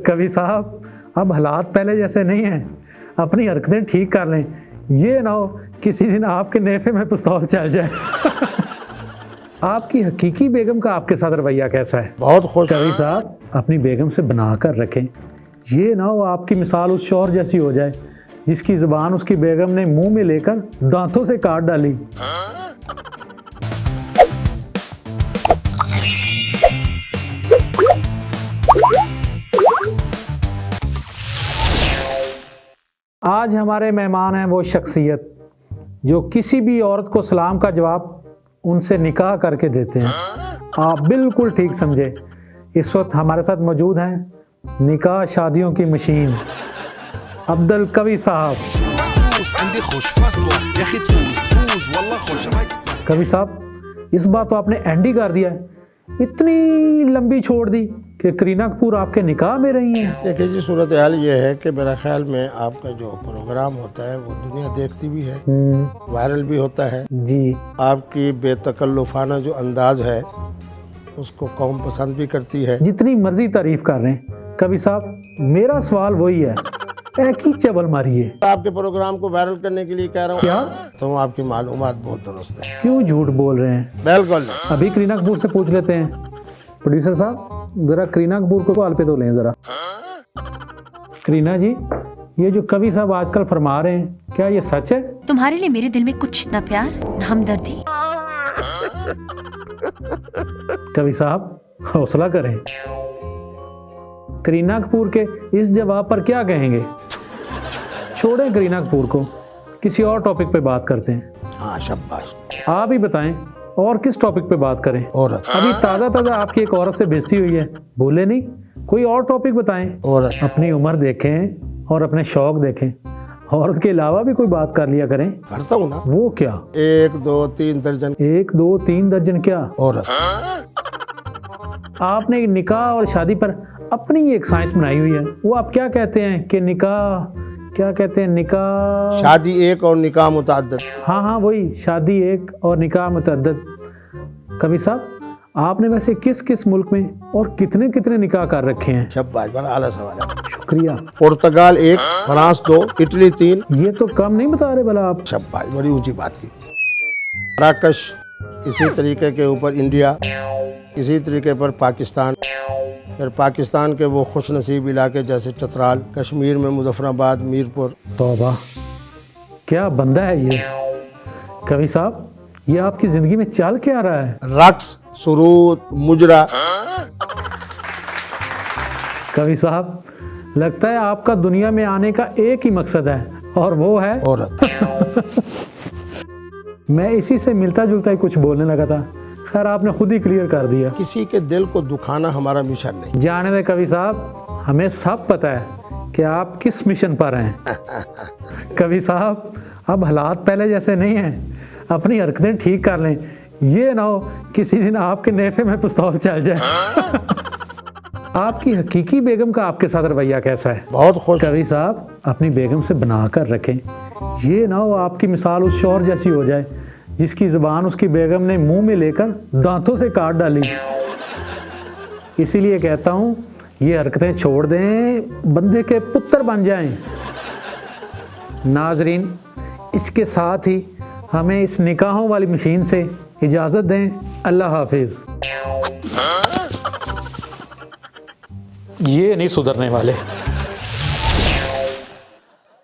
कवि साहब, अब हालात पहले जैसे नहीं हैं, अपनी हरकतें ठीक कर लें। ये ना हो किसी दिन आपके नेफे में पिस्तौल चल जाए। आपकी हकीकी बेगम का आपके साथ रवैया कैसा है? बहुत खुश। कवि साहब, अपनी बेगम से बना कर रखें। ये ना हो आपकी मिसाल उस शौहर जैसी हो जाए जिसकी ज़ुबान उसकी बेगम ने मुंह में लेकर दांतों से काट डाली। आज हमारे मेहमान हैं वो शख्सियत जो किसी भी औरत को सलाम का जवाब उनसे निकाह करके देते हैं। आप बिल्कुल ठीक समझे। इस वक्त हमारे साथ मौजूद हैं निकाह शादियों की मशीन अब्दुल कवि साहब। कवि साहब, इस बार तो आपने एंड ही कर दिया है, इतनी लंबी छोड़ दी कि करीना कपूर आपके निकाह में रही हैं। देखिए जी, सूरत हाल ये है कि मेरा ख्याल में आपका जो प्रोग्राम होता है वो दुनिया देखती भी है, वायरल भी होता है जी। आपकी बेतकल्लुफाना जो अंदाज है उसको कौम पसंद भी करती है। जितनी मर्जी तारीफ कर रहे हैं कवि साहब, मेरा सवाल वही है, एक ही चबल मारिए। आपके प्रोग्राम को वायरल करने के लिए कह रहा हूँ। क्या? तो आपकी मालूमात बहुत दुरुस्त है। क्यों झूठ बोल रहे हैं? बिल्कुल। अभी करीना कपूर से पूछ लेते हैं। प्रोड्यूसर साहब, जरा करीना कपूर को कॉल पे तो लें जरा। करीना जी, ये जो कवि साहब आजकल फरमा रहे हैं, क्या ये सच है? तुम्हारे लिए मेरे दिल में कुछ न प्यार न हमदर्दी। कवि साहब, हौसला करें। करीना कपूर के इस जवाब पर क्या कहेंगे? छोड़ें करीना कपूर को, किसी और टॉपिक पे बात करते हैं। हाँ, शाबाश। आप ही बताएं और किस टॉपिक पे बात करें? औरत। अभी ताज़ा ताज़ा आपकी एक औरत से बेइज्जती हुई है, बोले नहीं? कोई और टॉपिक बताएं। औरत। अपनी उम्र देखें और अपने शौक देखें, औरत के अलावा भी कोई बात कर लिया करें। करता हूँ ना। वो क्या? 1 2 3 दर्जन। 1 2 3 दर्जन क्या? औरत। आपने निकाह और शादी पर अपनी एक साइंस बनाई हुई है, वो आप क्या कहते हैं कि निकाह, क्या कहते हैं? निकाह, शादी एक और निकाह मुतअद्दिद। हाँ हाँ वही, शादी एक और निकाह मुतअद्दिद। कवि साहब, आपने वैसे किस किस मुल्क में और कितने कितने निकाह कर रखे हैं? शाबाश, बड़ा आला सवाल है। शुक्रिया। पुर्तगाल 1, फ्रांस 2, इटली 3। ये तो कम नहीं बता रहे भला आप। शाबाश, बड़ी ऊंची बात की। मराकश, इसी तरीके के ऊपर इंडिया, इसी तरीके पर पाकिस्तान, फिर पाकिस्तान के वो खुश नसीब इलाके जैसे चतराल, कश्मीर में मुजफ्फराबाद, मीरपुर। तौबा, क्या बंदा है ये। कवि साहब, ये आपकी जिंदगी में चल क्या रहा है? रक्स, सुरूद, मुजरा। कवि साहब, लगता है आपका दुनिया में आने का एक ही मकसद है और वो है औरत। मैं इसी से मिलता जुलता ही कुछ बोलने लगा था, खैर आपने खुद ही क्लियर कर दिया। किसी के दिल को दुखाना हमारा मिशन नहीं। जाने दे कवि साहब, हमें सब पता है कि आप किस मिशन पर हैं। कवि साहब, अब हालात पहले जैसे नहीं हैं, अपनी हरकतें ठीक कर लें। ये ना हो किसी दिन आपके नेफे में पिस्तौल चल जाए। आपकी हकीकी बेगम का आपके साथ रवैया कैसा है? बहुत खुश। कवि साहब, अपनी बेगम से बना कर रखें। ये ना हो आपकी मिसाल उस शौहर जैसी हो जाए जिसकी ज़ुबान उसकी बेगम ने मुंह में लेकर दांतों से काट डाली। इसीलिए कहता हूँ, ये हरकतें छोड़ दें, बंदे के पुत्र बन जाएं। नाजरीन, इसके साथ ही हमें इस निकाहों वाली मशीन से इजाज़त दें। अल्लाह हाफिज़। ये नहीं सुधरने वाले।